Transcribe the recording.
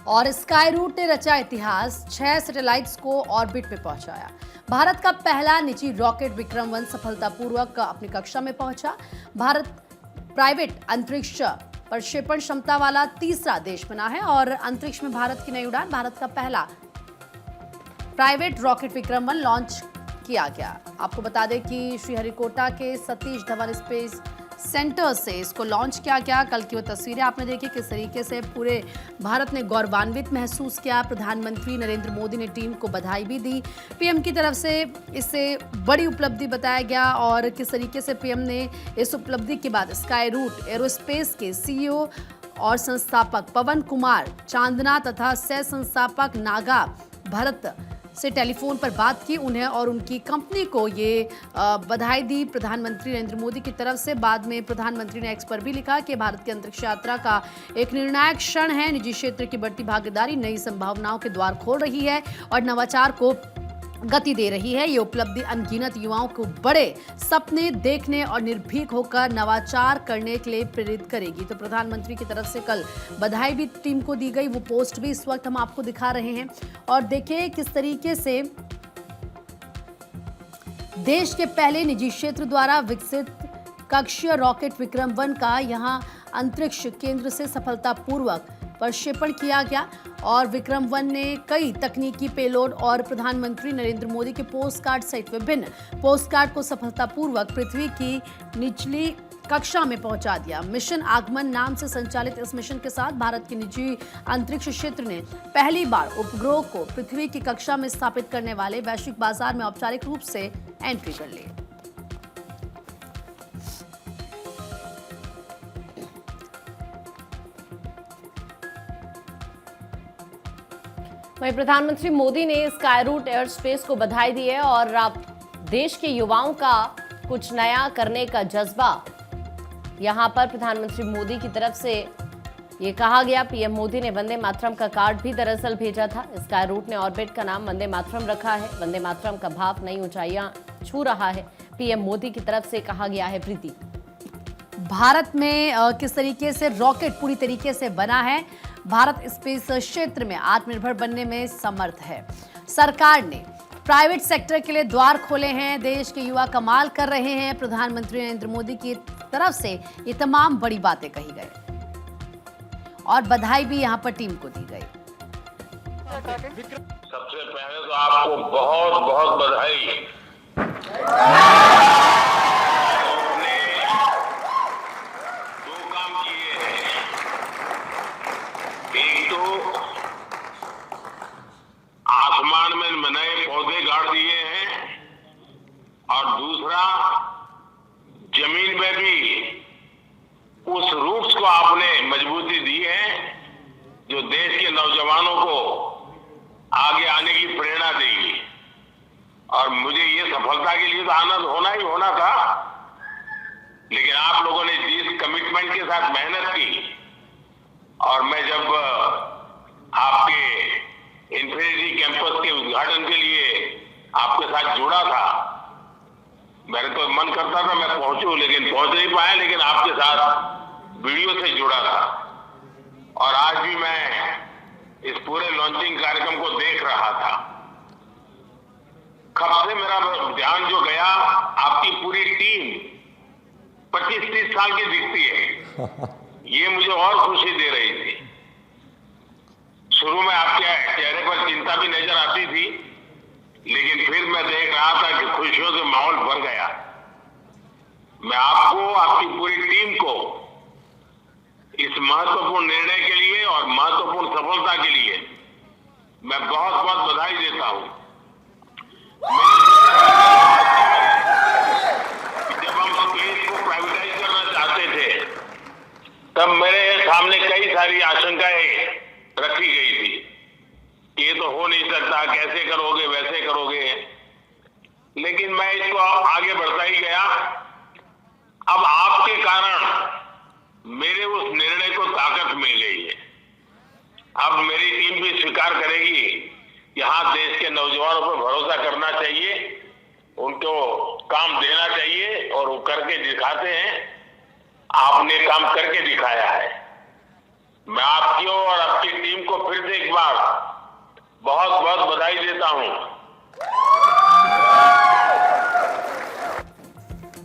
और sky root ने रचा इतिहास, 6 सैटेलाइट्स को ऑर्बिट में पहुंचाया। भारत का पहला निजी रॉकेट विक्रम-1 सफलतापूर्वक अपनी कक्षा में पहुंचा। भारत प्राइवेट अंतरिक्ष प्रक्षेपण क्षमता वाला तीसरा देश बना है और अंतरिक्ष में भारत की नई उड़ान, भारत का पहला प्राइवेट रॉकेट विक्रम-1 लॉन्च किया गया। आपको बता दें कि श्रीहरिकोटा के सतीश धवन स्पेस सेंटर से इसको लॉन्च किया गया। कल की वो तस्वीरें आपने देखी, किस तरीके से पूरे भारत ने गौरवान्वित महसूस किया। प्रधानमंत्री नरेंद्र मोदी ने टीम को बधाई भी दी। पीएम की तरफ से इसे बड़ी उपलब्धि बताया गया और किस तरीके से पीएम ने इस उपलब्धि के बाद स्काई रूट एरोस्पेस के सीईओ और संस्थापक पवन कुमार चांदना तथा सह संस्थापक नागा भरत से टेलीफोन पर बात की। उन्हें और उनकी कंपनी को ये बधाई दी प्रधानमंत्री नरेंद्र मोदी की तरफ से। बाद में प्रधानमंत्री ने एक्स पर भी लिखा कि भारत की अंतरिक्ष यात्रा का एक निर्णायक क्षण है। निजी क्षेत्र की बढ़ती भागीदारी नई संभावनाओं के द्वार खोल रही है और नवाचार को गति दे रही है। ये उपलब्धि अनगिनत युवाओं को बड़े सपने देखने और निर्भीक होकर नवाचार करने के लिए प्रेरित करेगी। तो प्रधानमंत्री की तरफ से कल बधाई भी टीम को दी गई। वो पोस्ट भी इस वक्त हम आपको दिखा रहे हैं और देखिए किस तरीके से देश के पहले निजी क्षेत्र द्वारा विकसित कक्षीय रॉकेट विक्रम-1 का यहां अंतरिक्ष केंद्र से सफलतापूर्वक प्रक्षेपण किया गया और विक्रम-1 ने कई तकनीकी पेलोड और प्रधानमंत्री नरेंद्र मोदी के पोस्टकार्ड सहित विभिन्न पोस्टकार्ड को सफलतापूर्वक पृथ्वी की निचली कक्षा में पहुंचा दिया। मिशन आगमन नाम से संचालित इस मिशन के साथ भारत के निजी अंतरिक्ष क्षेत्र ने पहली बार उपग्रह को पृथ्वी की कक्षा में स्थापित करने वाले वैश्विक बाजार में औपचारिक रूप से एंट्री कर ली। वहीं प्रधानमंत्री मोदी ने स्काई रूट एयर स्पेस को बधाई दी है और अब देश के युवाओं का कुछ नया करने का जज्बा यहां पर प्रधानमंत्री मोदी की तरफ से ये कहा गया। पीएम मोदी ने वंदे मातरम का कार्ड भी दरअसल भेजा था। स्काई रूट ने ऑर्बिट का नाम वंदे मातरम रखा है। वंदे मातरम का भाव नई ऊंचाइयां छू रहा है। पीएम मोदी की तरफ से कहा गया है प्रीति। भारत में किस तरीके से रॉकेट पूरी तरीके से बना है, भारत स्पेस क्षेत्र में आत्मनिर्भर बनने में समर्थ है। सरकार ने प्राइवेट सेक्टर के लिए द्वार खोले हैं। देश के युवा कमाल कर रहे हैं। प्रधानमंत्री नरेंद्र मोदी की तरफ से ये तमाम बड़ी बातें कही गई और बधाई भी यहां पर टीम को दी गई। सबसे पहले तो आपको बहुत बहुत बधाई। एक तो आसमान में नए पौधे गाड़ दिए हैं और दूसरा जमीन में भी उस रूट्स को आपने मजबूती दी है जो देश के नौजवानों को आगे आने की प्रेरणा देगी। और मुझे ये सफलता के लिए तो आनंद होना ही होना था, लेकिन आप लोगों ने जिस कमिटमेंट के साथ मेहनत की और मैं जब आपके इन्फिनिटी कैंपस के उद्घाटन के लिए आपके साथ जुड़ा था, मेरे तो मन करता था मैं पहुंचूं, लेकिन पहुंच नहीं पाया, लेकिन आपके साथ वीडियो से जुड़ा था। और आज भी मैं इस पूरे लॉन्चिंग कार्यक्रम को देख रहा था। कब से मेरा ध्यान जो गया, आपकी पूरी टीम 25-30 साल की दिखती है। ये मुझे और खुशी दे रही थी। शुरू में आपके चेहरे पर चिंता भी नजर आती थी, लेकिन फिर मैं देख रहा था कि खुशियों से माहौल भर गया। मैं आपको, आपकी पूरी टीम को इस महत्वपूर्ण निर्णय के लिए और महत्वपूर्ण सफलता के लिए मैं बहुत बहुत बधाई देता हूं। जब हम स्पेस को प्राइवेटाइज करना चाहते थे, तब मेरे सामने कई सारी आशंकाएं रखी गई थी। ये तो हो नहीं सकता, कैसे करोगे, वैसे करोगे, लेकिन मैं इसको आगे बढ़ता ही गया। अब आपके कारण मेरे उस निर्णय को ताकत मिल गई है। अब मेरी टीम भी स्वीकार करेगी, यहां देश के नौजवानों पर भरोसा करना चाहिए, उनको काम देना चाहिए और वो करके दिखाते हैं। आपने काम करके दिखाया है। मैं आपकी और आपकी टीम को फिर से एक बार बहुत बहुत बधाई देता हूं।